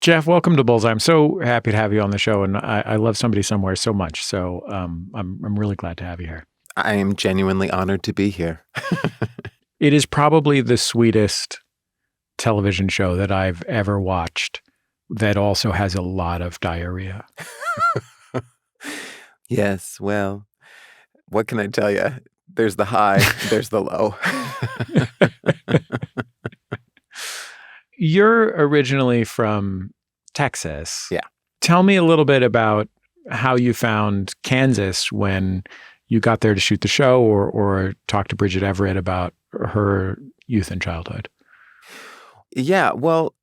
Jeff, welcome to Bullseye. I'm so happy to have you on the show, and I love Somebody Somewhere so much. So I'm really glad to have you here. I am genuinely honored to be here. It is probably the sweetest television show that I've ever watched that also has a lot of diarrhea. Yes, well, what can I tell you? There's the high, there's the low. You're originally from Texas. Yeah. Tell me a little bit about how you found Kansas when you got there to shoot the show or talk to Bridget Everett about her youth and childhood. Yeah, well,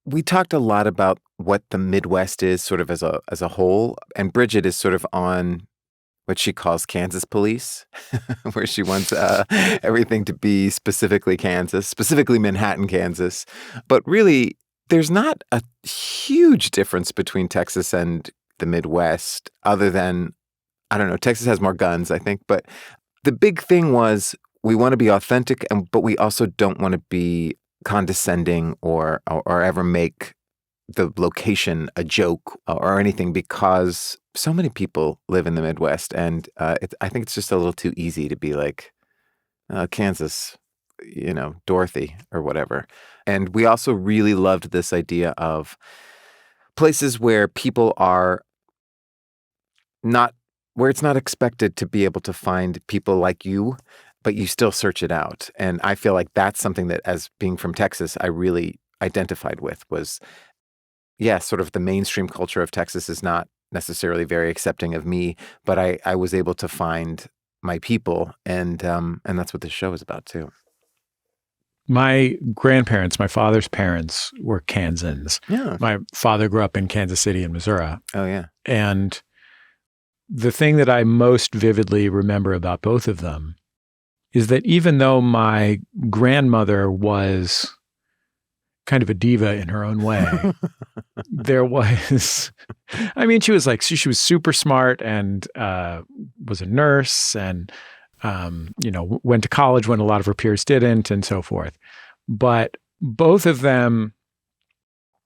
we talked a lot about what the Midwest is sort of as a whole, and Bridget is sort of on what she calls Kansas police, where she wants everything to be specifically Kansas, specifically Manhattan, Kansas. But really, there's not a huge difference between Texas and the Midwest, other than, I don't know, Texas has more guns, I think. But the big thing was we want to be authentic, but we also don't want to be condescending or ever make the location a joke or anything, because so many people live in the Midwest, and I think it's just a little too easy to be like, Kansas, Dorothy or whatever. And we also really loved this idea of places where people are not, where it's not expected to be able to find people like you, but you still search it out. And I feel like that's something that, as being from Texas, I really identified with was, sort of the mainstream culture of Texas is not necessarily very accepting of me, but I was able to find my people, and that's what this show is about too. My grandparents, my father's parents, were Kansans. Yeah. My father grew up in Kansas City in Missouri. Oh, yeah. And the thing that I most vividly remember about both of them is that even though my grandmother was kind of a diva in her own way, there was, she was super smart and was a nurse and, went to college when a lot of her peers didn't and so forth. But both of them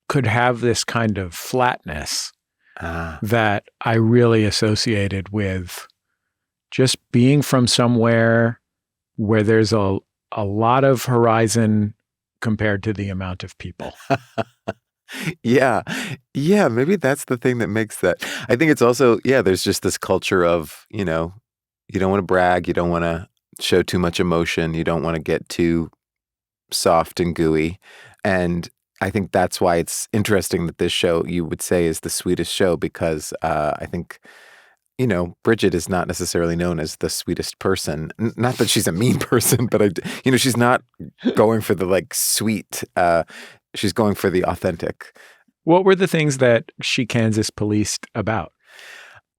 could have this kind of flatness that I really associated with just being from somewhere where there's a lot of horizon compared to the amount of people. Yeah. Maybe that's the thing that makes that. I think it's also, there's just this culture of, you don't want to brag. You don't want to show too much emotion. You don't want to get too soft and gooey. And I think that's why it's interesting that this show, you would say, is the sweetest show, because I think, Bridget is not necessarily known as the sweetest person. Not that she's a mean person, but she's not going for the sweet. She's going for the authentic. What were the things that she Kansas policed about?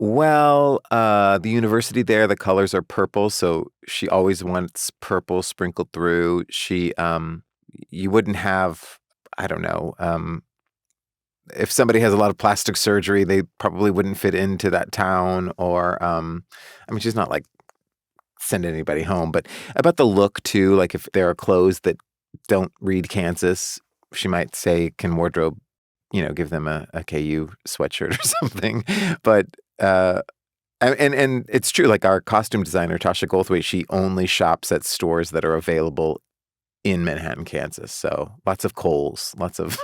Well, the university there, the colors are purple, so she always wants purple sprinkled through. You wouldn't have, I don't know, if somebody has a lot of plastic surgery, they probably wouldn't fit into that town, or, she's not sending anybody home, but about the look too, if there are clothes that don't read Kansas, she might say, can wardrobe, give them a KU sweatshirt or something. But, and it's true, our costume designer, Tasha Goldthwait, she only shops at stores that are available in Manhattan, Kansas. So lots of Kohl's, lots of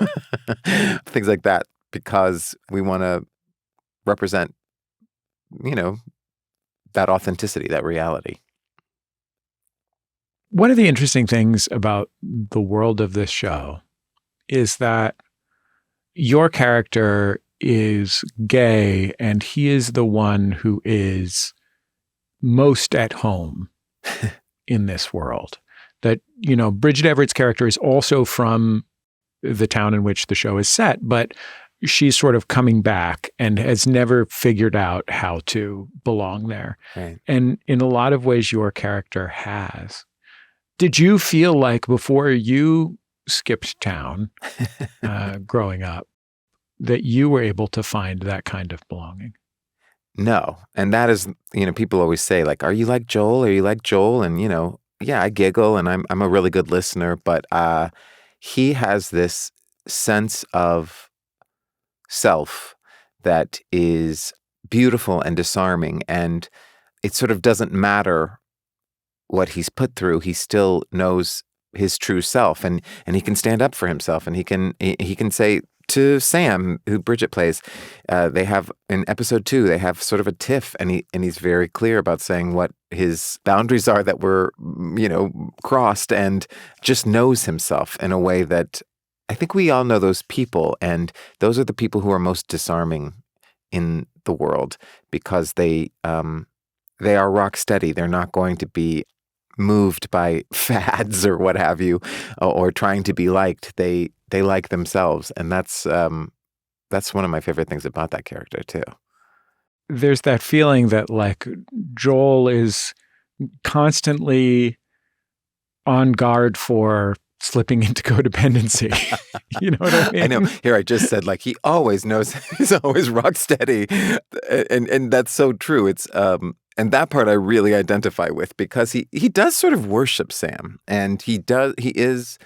things like that, because we want to represent, that authenticity, that reality. One of the interesting things about the world of this show is that your character is gay, and he is the one who is most at home in this world. That, Bridget Everett's character is also from the town in which the show is set, but she's sort of coming back and has never figured out how to belong there. Right. And in a lot of ways, your character has. Did you feel like before you skipped town growing up that you were able to find that kind of belonging? No. And that is, people always say, are you like Joel? Are you like Joel? And, I giggle and I'm a really good listener, but he has this sense of self that is beautiful and disarming, and it sort of doesn't matter what he's put through. He still knows his true self, and he can stand up for himself, and he can say to Sam, who Bridget plays, they have in episode 2, they have sort of a tiff, and he's very clear about saying what his boundaries are that were, crossed, and just knows himself in a way that I think we all know those people, and those are the people who are most disarming in the world, because they are rock steady. They're not going to be moved by fads or what have you, or trying to be liked. They like themselves, and that's one of my favorite things about that character too. There's that feeling that like Joel is constantly on guard for slipping into codependency. You know what I mean? I know. Here I just said like he always knows he's always rock steady, and that's so true. It's and that part I really identify with, because he does sort of worship Sam, and he is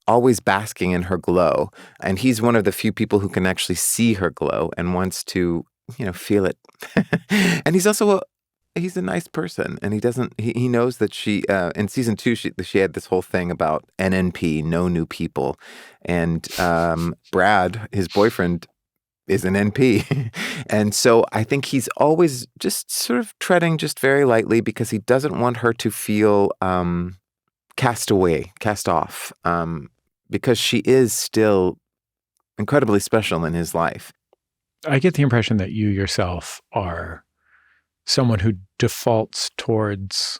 always basking in her glow, and he's one of the few people who can actually see her glow and wants to feel it. And he's also he's a nice person, and he knows that she in season 2 she had this whole thing about NNP, no new people, and Brad, his boyfriend, is an NP. And so I think he's always just sort of treading just very lightly, because he doesn't want her to feel cast off, because she is still incredibly special in his life. I get the impression that you yourself are someone who defaults towards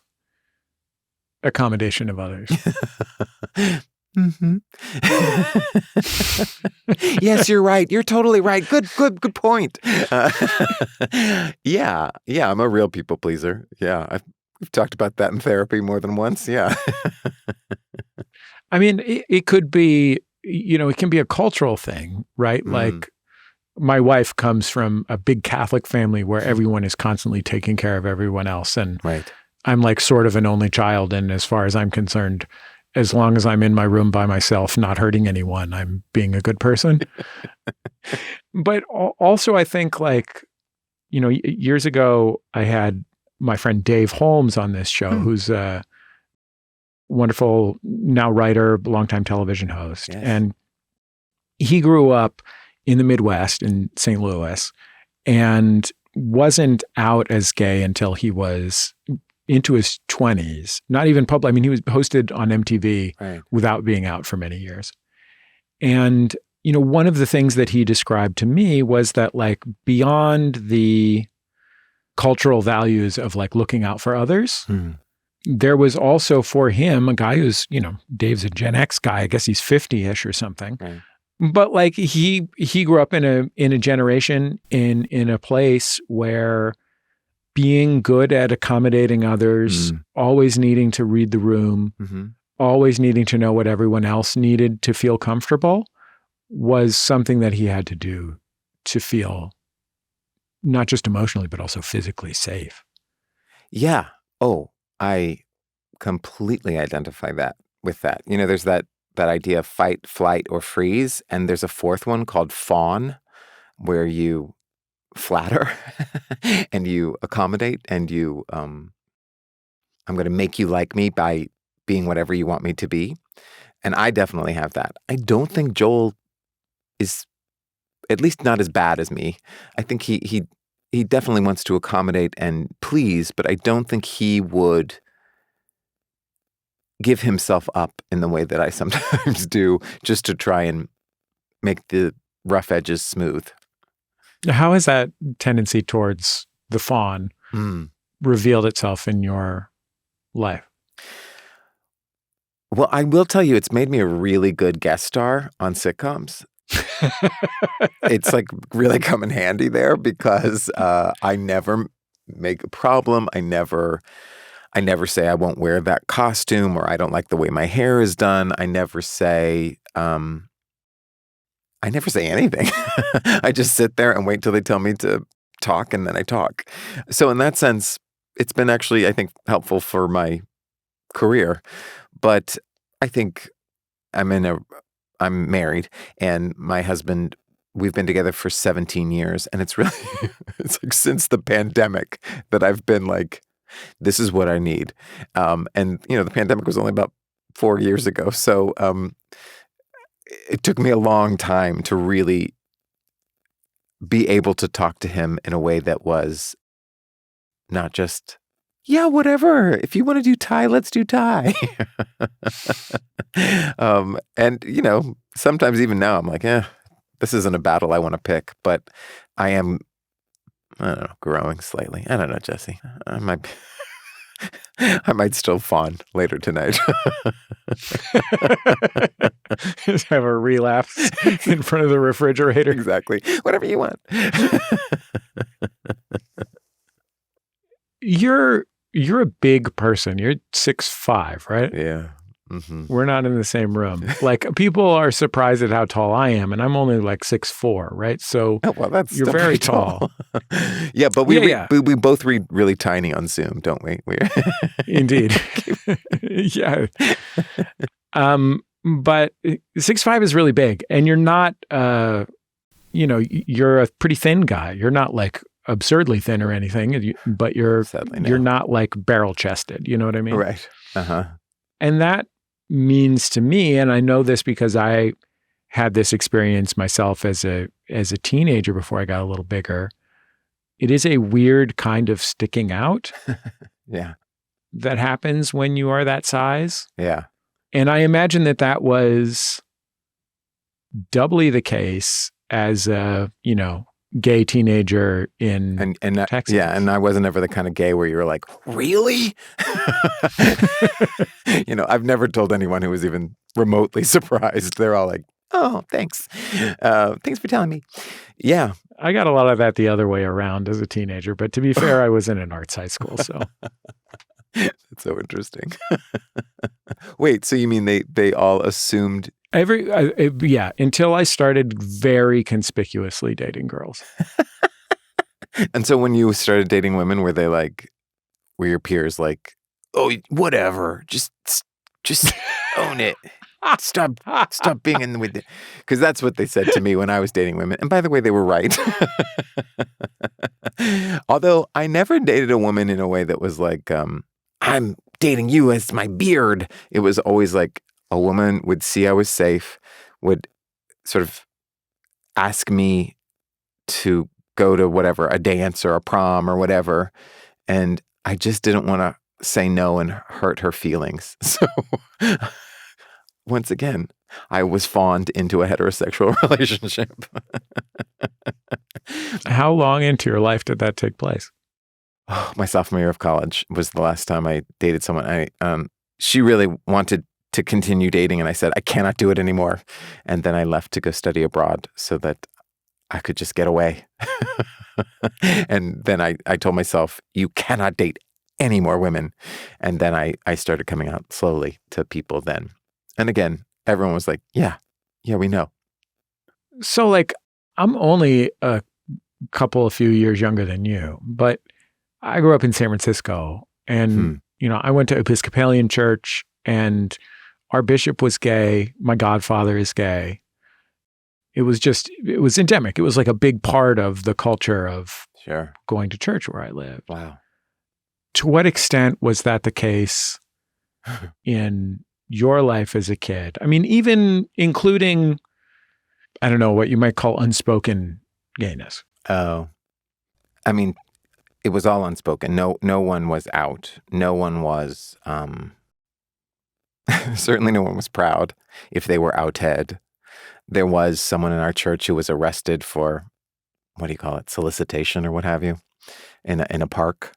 accommodation of others. Mm-hmm. Yes, you're right. You're totally right. Good point. Yeah, I'm a real people pleaser. Yeah, we've talked about that in therapy more than once. Yeah. I mean, it could be, it can be a cultural thing, right? Like, my wife comes from a big Catholic family where everyone is constantly taking care of everyone else. And right. I'm like sort of an only child. And as far as I'm concerned, as long as I'm in my room by myself, not hurting anyone, I'm being a good person. But also I think like, years ago, I had my friend Dave Holmes on this show, who's a wonderful now writer, longtime television host. Yes. And he grew up in the Midwest in St. Louis and wasn't out as gay until he was into his 20s, not even public. I mean, he was hosted on MTV without being out for many years. And, one of the things that he described to me was that like beyond the cultural values of like looking out for others, there was also for him a guy who's, Dave's a Gen X guy. I guess he's 50-ish or something. Right. But like he grew up in a generation in a place where being good at accommodating others, always needing to read the room, always needing to know what everyone else needed to feel comfortable was something that he had to do to feel not just emotionally, but also physically safe. Yeah. Oh, I completely identify with that. There's that idea of fight, flight, or freeze. And there's a fourth one called fawn, where you flatter and you accommodate and you, I'm going to make you like me by being whatever you want me to be. And I definitely have that. I don't think Joel is, at least not as bad as me. I think he definitely wants to accommodate and please, but I don't think he would give himself up in the way that I sometimes do, just to try and make the rough edges smooth. How has that tendency towards the fawn revealed itself in your life? Well, I will tell you, it's made me a really good guest star on sitcoms. It's like really come in handy there, because I never make a problem. I never say I won't wear that costume, or I don't like the way my hair is done. I never say anything. I just sit there and wait till they tell me to talk, and then I talk. So in that sense, it's been actually, I think, helpful for my career. But I think I'm married, and my husband we've been together for 17 years. And it's really, it's like since the pandemic that I've been like, this is what I need. And, the pandemic was only about 4 years ago. So it took me a long time to really be able to talk to him in a way that was not just, yeah, whatever. If you want to do Thai, let's do Thai. And, sometimes even now I'm like, this isn't a battle I want to pick, but I am, I don't know, growing slightly. I don't know, Jesse. I might still fawn later tonight. Just have a relapse in front of the refrigerator. Exactly. Whatever you want. You're a big person. You're 6'5", right? Yeah. Mm-hmm. We're not in the same room. Like, people are surprised at how tall I am, and I'm only like 6'4", right? So that's you're very tall. Yeah, but we both read really tiny on Zoom, don't we? Indeed. Yeah. But 6'5" is really big, and you're not. You're a pretty thin guy. You're not like absurdly thin or anything, but you're not like barrel chested. You know what I mean? Right. Uh-huh. And that means to me, and I know this because I had this experience myself as a teenager before I got a little bigger, it is a weird kind of sticking out yeah, that happens when you are that size. Yeah. And I imagine that was doubly the case as a, gay teenager in Texas. Yeah, and I wasn't ever the kind of gay where you were like, really? I've never told anyone who was even remotely surprised. They're all like, oh, thanks. Thanks for telling me. Yeah. I got a lot of that the other way around as a teenager, but to be fair, I was in an arts high school, so. That's so interesting. Wait, so you mean they all assumed? Until I started very conspicuously dating girls. And so when you started dating women, were your peers like, oh, whatever, just own it. Stop being in with it. Because that's what they said to me when I was dating women. And by the way, they were right. Although I never dated a woman in a way that was like, I'm dating you as my beard. It was always like a woman would see I was safe, would sort of ask me to go to whatever, a dance or a prom or whatever. And I just didn't want to say no and hurt her feelings. So once again, I was fawned into a heterosexual relationship. How long into your life did that take place? Oh, my sophomore year of college was the last time I dated someone. She really wanted to continue dating, and I said, I cannot do it anymore. And then I left to go study abroad so that I could just get away. And then I told myself, you cannot date any more women. And then I started coming out slowly to people then. And again, everyone was like, yeah, we know. So like, I'm only a few years younger than you, but I grew up in San Francisco, and, I went to Episcopalian church, and our bishop was gay. My godfather is gay. It was endemic. It was like a big part of the culture of going to church where I lived. Wow. To what extent was that the case in your life as a kid? I mean, even including, I don't know, what you might call unspoken gayness. Oh, I mean, it was all unspoken. No one was out. No one was, certainly no one was proud if they were outhead. There was someone in our church who was arrested for, what do you call it, solicitation or what have you, in a park.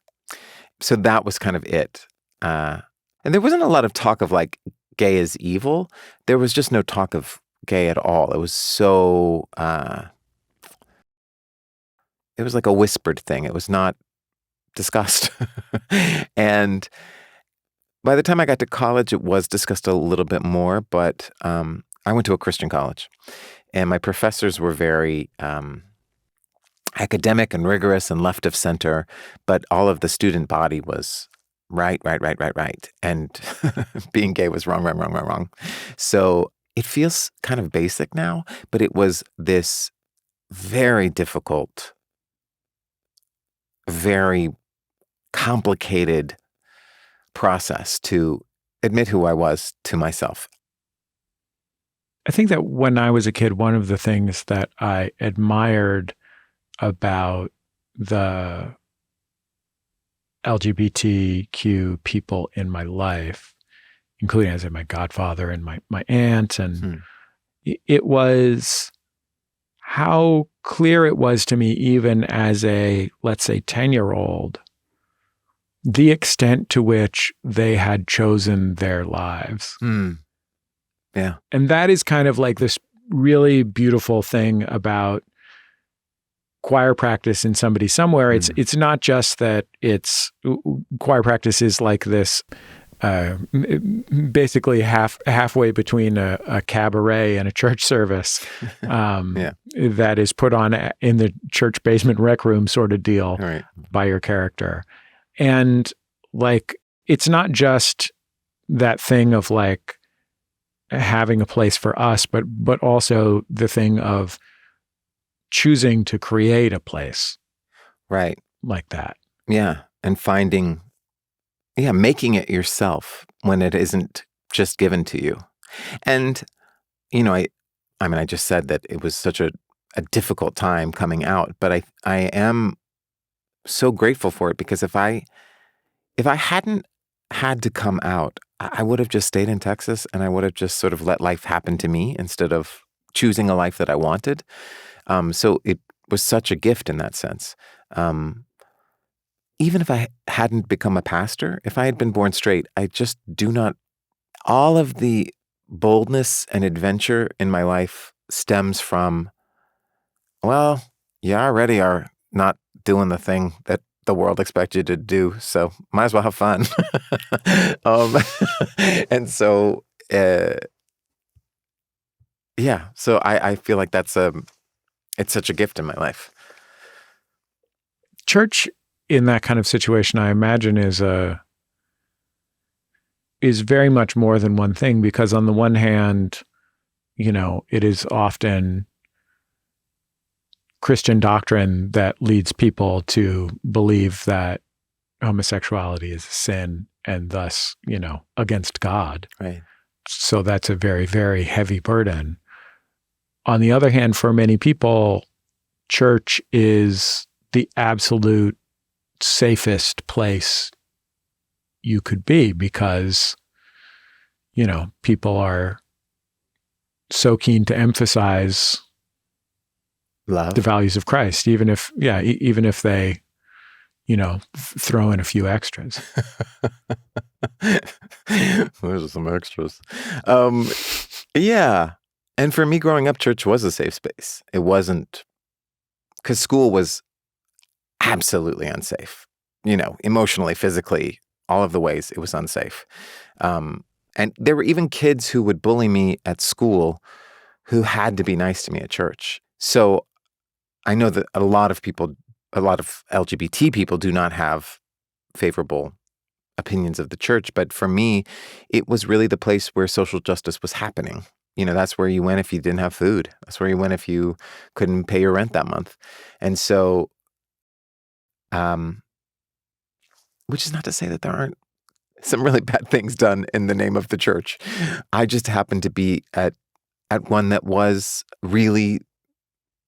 So that was kind of it. And there wasn't a lot of talk of like gay is evil. There was just no talk of gay at all. It was so, it was like a whispered thing. It was not discussed. And by the time I got to college, it was discussed a little bit more, but I went to a Christian college, and my professors were very academic and rigorous and left of center, but all of the student body was right. And being gay was wrong. So it feels kind of basic now, but it was this very difficult, very complicated process to admit who I was to myself. I think that when I was a kid, one of the things that I admired about the LGBTQ people in my life, including, as I said, my godfather and my aunt, and it was how clear it was to me, even as a, let's say, 10-year-old, the extent to which they had chosen their lives. Yeah. And that is kind of like this really beautiful thing about choir practice in Somebody Somewhere. It's not just that choir practice is like this basically halfway between a cabaret and a church service that is put on in the church basement rec room sort of deal by your character. And like, it's not just that thing of like having a place for us, but also the thing of choosing to create a place like that. Yeah. And making it yourself when it isn't just given to you. And, I just said that it was such a difficult time coming out, but I am so grateful for it, because if I hadn't had to come out, I would have just stayed in Texas, and I would have just sort of let life happen to me instead of choosing a life that I wanted. So it was such a gift in that sense. Even if I hadn't become a pastor, if I had been born straight, I just do not. All of the boldness and adventure in my life stems from, well, you already are not doing the thing that the world expects you to do, so might as well have fun. And so, so I feel like it's such a gift in my life. Church in that kind of situation, I imagine, is very much more than one thing, because on the one hand, it is often Christian doctrine that leads people to believe that homosexuality is a sin and thus, against God. Right. So that's a very, very heavy burden. On the other hand, for many people, church is the absolute safest place you could be, because, people are so keen to emphasize love, the values of Christ, even if they, throw in a few extras. There's some extras. Yeah. And for me growing up, church was a safe space. It wasn't, because school was absolutely unsafe, emotionally, physically, all of the ways it was unsafe. And there were even kids who would bully me at school who had to be nice to me at church. So I know that a lot of LGBT people do not have favorable opinions of the church. But for me, it was really the place where social justice was happening. That's where you went if you didn't have food. That's where you went if you couldn't pay your rent that month. And so, which is not to say that there aren't some really bad things done in the name of the church. I just happened to be at one that was really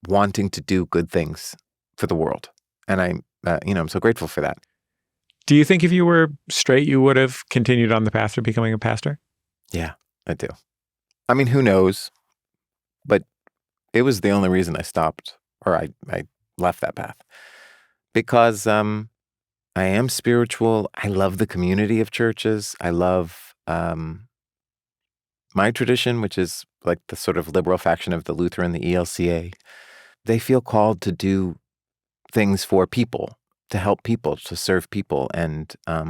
wanting to do good things for the world. And I'm so grateful for that. Do you think if you were straight, you would have continued on the path to becoming a pastor? Yeah, I do. I mean, who knows? But it was the only reason I stopped, or I left that path. Because I am spiritual. I love the community of churches. I love my tradition, which is like the sort of liberal faction of the Lutheran, the ELCA. They feel called to do things for people, to help people, to serve people. And I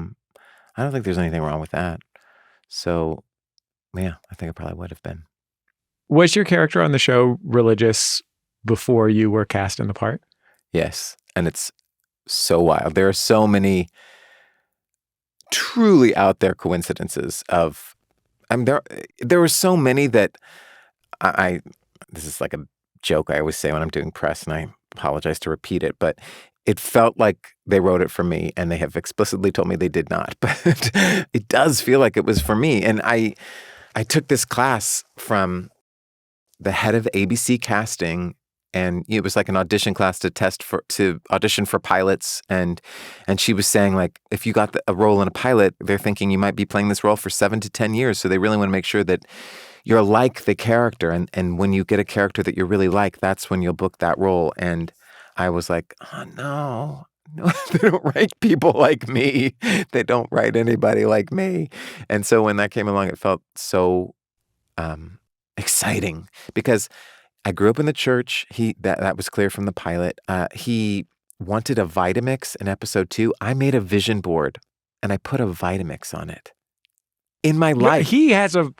don't think there's anything wrong with that. So, yeah, I think I probably would have been. Was your character on the show religious before you were cast in the part? Yes. And it's so wild. There are so many truly out there coincidences of, there were so many that this is like a joke I always say when I'm doing press, and I apologize to repeat it, but it felt like they wrote it for me, and they have explicitly told me they did not. But it does feel like it was for me. And I took this class from the head of ABC casting, and it was like an audition class to audition for pilots. And she was saying, like, if you got a role in a pilot, they're thinking you might be playing this role for 7 to 10 years. So they really want to make sure that you're like the character. And when you get a character that you really like, that's when you'll book that role. And I was like, oh, no, they don't write people like me. They don't write anybody like me. And so when that came along, it felt so exciting, because I grew up in the church. That was clear from the pilot. He wanted a Vitamix in episode 2. I made a vision board and I put a Vitamix on it. In my life. He has a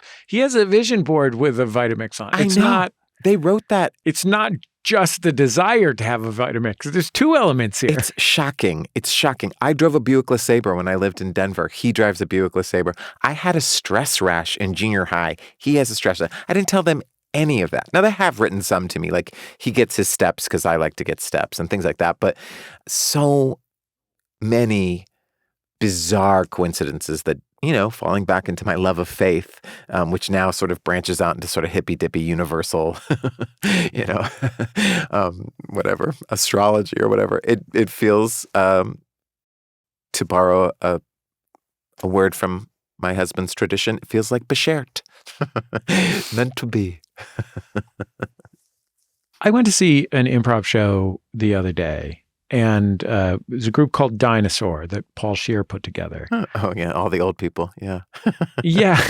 vision board with a Vitamix on. It's not. They wrote that. It's not just the desire to have a Vitamix. There's 2 elements here. It's shocking. It's shocking. I drove a Buick LeSabre when I lived in Denver. He drives a Buick LeSabre. I had a stress rash in junior high. He has a stress rash. I didn't tell them any of that. Now, they have written some to me, like he gets his steps because I like to get steps and things like that. But so many bizarre coincidences that, falling back into my love of faith, which now sort of branches out into sort of hippy-dippy universal, whatever, astrology or whatever. It feels, to borrow a word from my husband's tradition, it feels like beschert. Meant to be. I went to see an improv show the other day. And it was a group called Dinosaur that Paul Scheer put together. Oh, yeah. All the old people. Yeah. Yeah.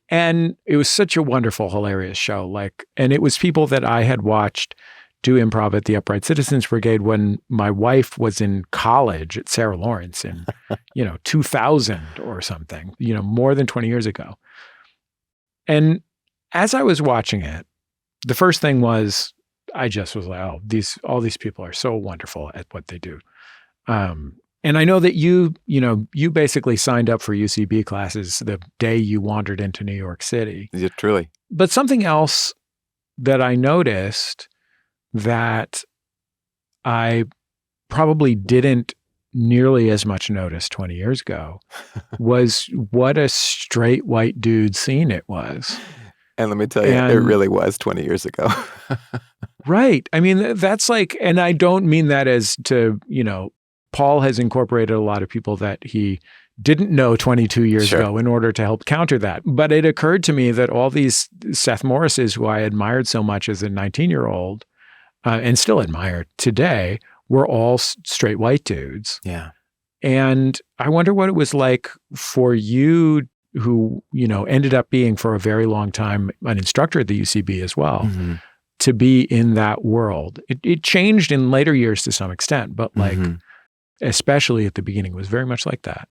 And it was such a wonderful, hilarious show. And it was people that I had watched do improv at the Upright Citizens Brigade when my wife was in college at Sarah Lawrence in, 2000 or something, more than 20 years ago. And as I was watching it, the first thing was, I just was like, oh, all these people are so wonderful at what they do. And I know that you basically signed up for UCB classes the day you wandered into New York City. Yeah, truly. But something else that I noticed that I probably didn't nearly as much notice 20 years ago was what a straight white dude scene it was. And let me tell you, it really was 20 years ago. Right. I mean, that's and I don't mean that as to, Paul has incorporated a lot of people that he didn't know 22 years ago in order to help counter that. But it occurred to me that all these Seth Morrises, who I admired so much as a 19-year-old and still admire today, were all straight white dudes. Yeah. And I wonder what it was like for you, who, ended up being for a very long time an instructor at the UCB as well, to be in that world. It changed in later years to some extent, but especially at the beginning, was very much like that.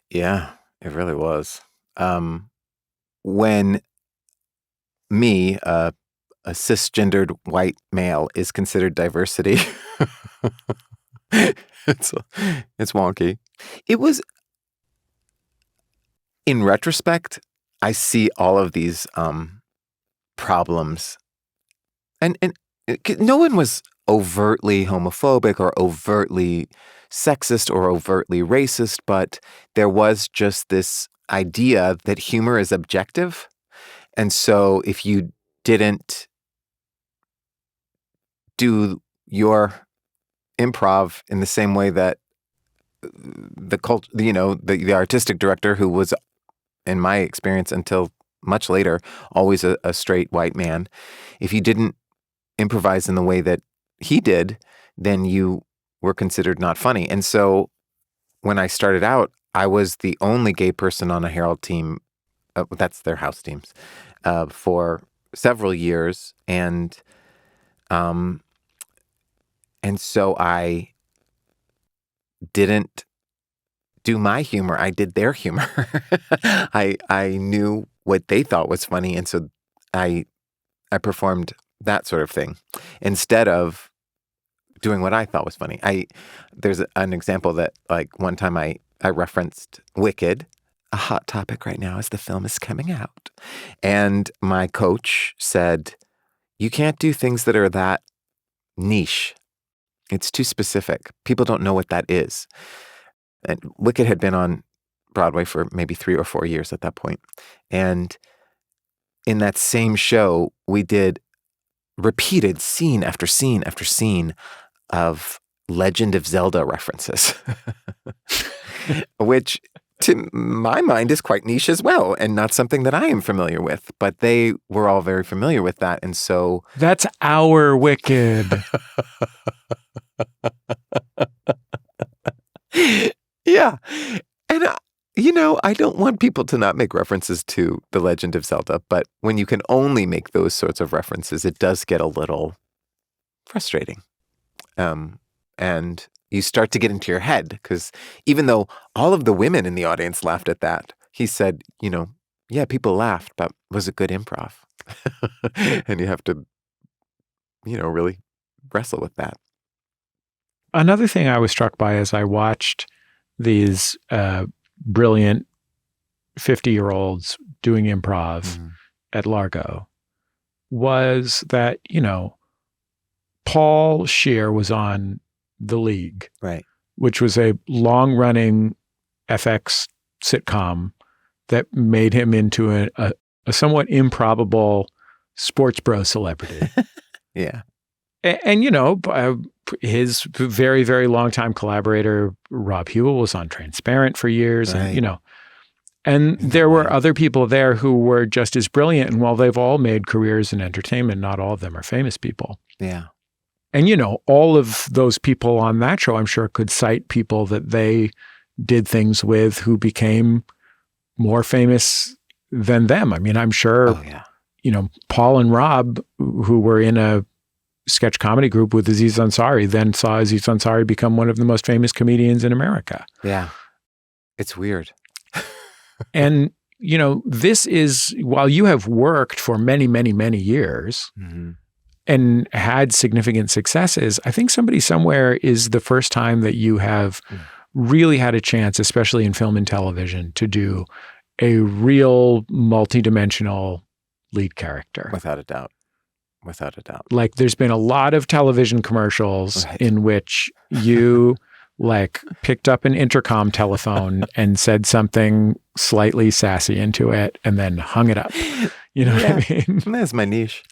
Yeah, it really was. When me, a cisgendered white male, is considered diversity, it's wonky. It was, in retrospect, I see all of these problems. And no one was overtly homophobic or overtly sexist or overtly racist, but there was just this idea that humor is objective. And so if you didn't do your improv in the same way that the artistic director, who was, in my experience until much later, always a straight white man, if you didn't improvise in the way that he did, then you were considered not funny. And so when I started out, I was the only gay person on a Herald team. That's their house teams, for several years. And so I didn't do my humor. I did their humor. I knew what they thought was funny. And so I performed that sort of thing instead of doing what I thought was funny. There's an example that, one time I referenced Wicked, a hot topic right now as the film is coming out. And my coach said, You can't do things that are that niche. It's too specific. People don't know what that is. And Wicked had been on Broadway for maybe 3 or 4 years at that point. And in that same show, we did repeated scene after scene after scene of Legend of Zelda references, which to my mind is quite niche as well and not something that I am familiar with, but they were all very familiar with that. And so that's our Wicked. Yeah. And, I don't want people to not make references to The Legend of Zelda, but when you can only make those sorts of references, it does get a little frustrating. And you start to get into your head because even though all of the women in the audience laughed at that, he said, yeah, people laughed, but was it good improv? And you have to, really wrestle with that. Another thing I was struck by as I watched these brilliant 50-year-olds doing improv at Largo was that, Paul Scheer was on The League, right, which was a long-running FX sitcom that made him into a somewhat improbable sports bro celebrity. Yeah. And his very, very long-time collaborator, Rob Hewell, was on Transparent for years. Right. And, and there were other people there who were just as brilliant. And while they've all made careers in entertainment, not all of them are famous people. Yeah. And, all of those people on that show, I'm sure, could cite people that they did things with who became more famous than them. I mean, I'm sure, Paul and Rob, who were in a sketch comedy group with Aziz Ansari, then saw Aziz Ansari become one of the most famous comedians in America. Yeah. It's weird. And, this is, while you have worked for many, many, many years and had significant successes, I think Somebody Somewhere is the first time that you have really had a chance, especially in film and television, to do a real multidimensional lead character. Without a doubt. Without a doubt. Like there's been a lot of television commercials in which you picked up an intercom telephone and said something slightly sassy into it and then hung it up. You know what I mean? That's my niche.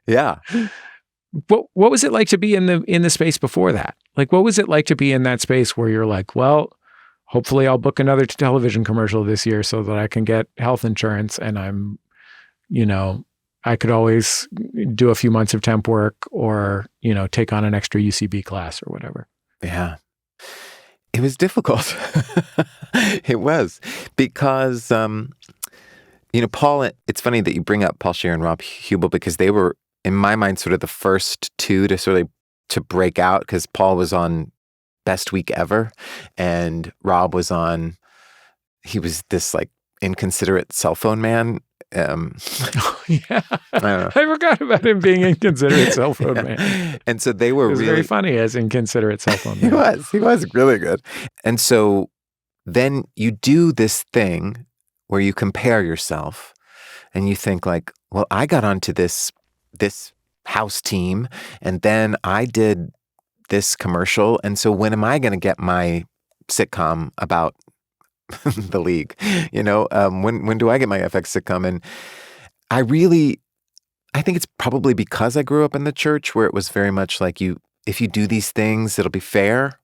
Yeah. What was it like to be in the space before that? Like, what was it like to be in that space where you're like, well, hopefully I'll book another television commercial this year so that I can get health insurance and I'm, I could always do a few months of temp work or, take on an extra UCB class or whatever. Yeah. It was difficult. It was because, Paul, it's funny that you bring up Paul Scheer and Rob Hubel because they were, in my mind, sort of the first two to break out because Paul was on Best Week Ever and Rob was on, he was this inconsiderate cell phone man. I forgot about him being inconsiderate cell phone man. And so they were really very funny as inconsiderate cell phone man. He was really good. And so then you do this thing where you compare yourself and you think well, I got onto this house team and then I did this commercial. And so when am I going to get my sitcom about the League? When do I get my FX sitcom? And I think it's probably because I grew up in the church where it was very much if you do these things, it'll be fair.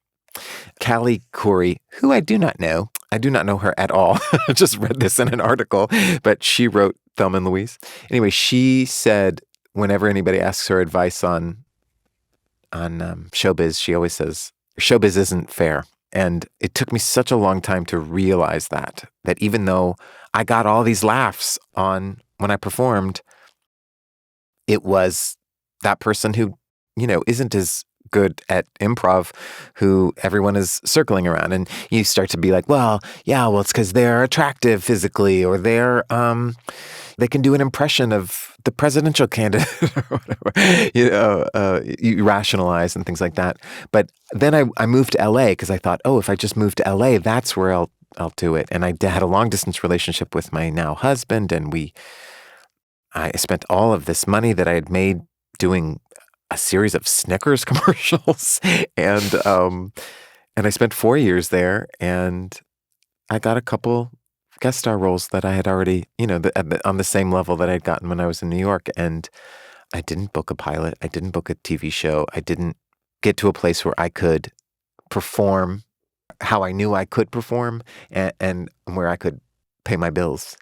Callie Corey, who I do not know her at all. I just read this in an article, but she wrote Thelma and Louise. Anyway, she said whenever anybody asks her advice on showbiz, she always says, showbiz isn't fair. And it took me such a long time to realize that even though I got all these laughs when I performed, it was that person who, isn't as good at improv who everyone is circling around. And you start to be like, it's because they're attractive physically or they can do an impression of the presidential candidate or whatever, you rationalize and things like that. But then I moved to LA because I thought, if I just move to LA, that's where I'll do it. And I had a long distance relationship with my now husband, and I spent all of this money that I had made doing a series of Snickers commercials, and I spent 4 years there, and I got a couple guest star roles that I had already, on the same level that I'd gotten when I was in New York. And I didn't book a pilot. I didn't book a TV show. I didn't get to a place where I could perform how I knew I could perform, and where I could pay my bills.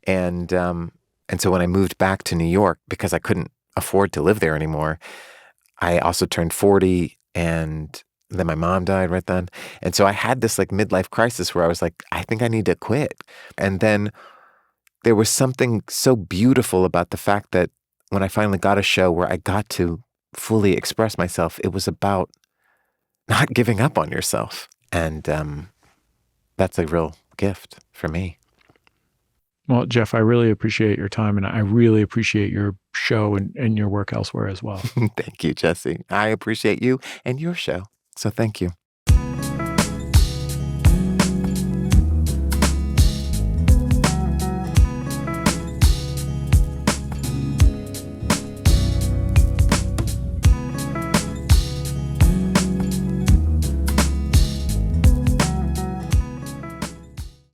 And so when I moved back to New York, because I couldn't afford to live there anymore, I also turned 40, and then my mom died right then. And so I had this like midlife crisis where I was like, I think I need to quit. And then there was something so beautiful about the fact that when I finally got a show where I got to fully express myself, it was about not giving up on yourself. And that's a real gift for me. Well, Jeff, I really appreciate your time, and I really appreciate your show and your work elsewhere as well. Thank you, Jesse. I appreciate you and your show. So thank you.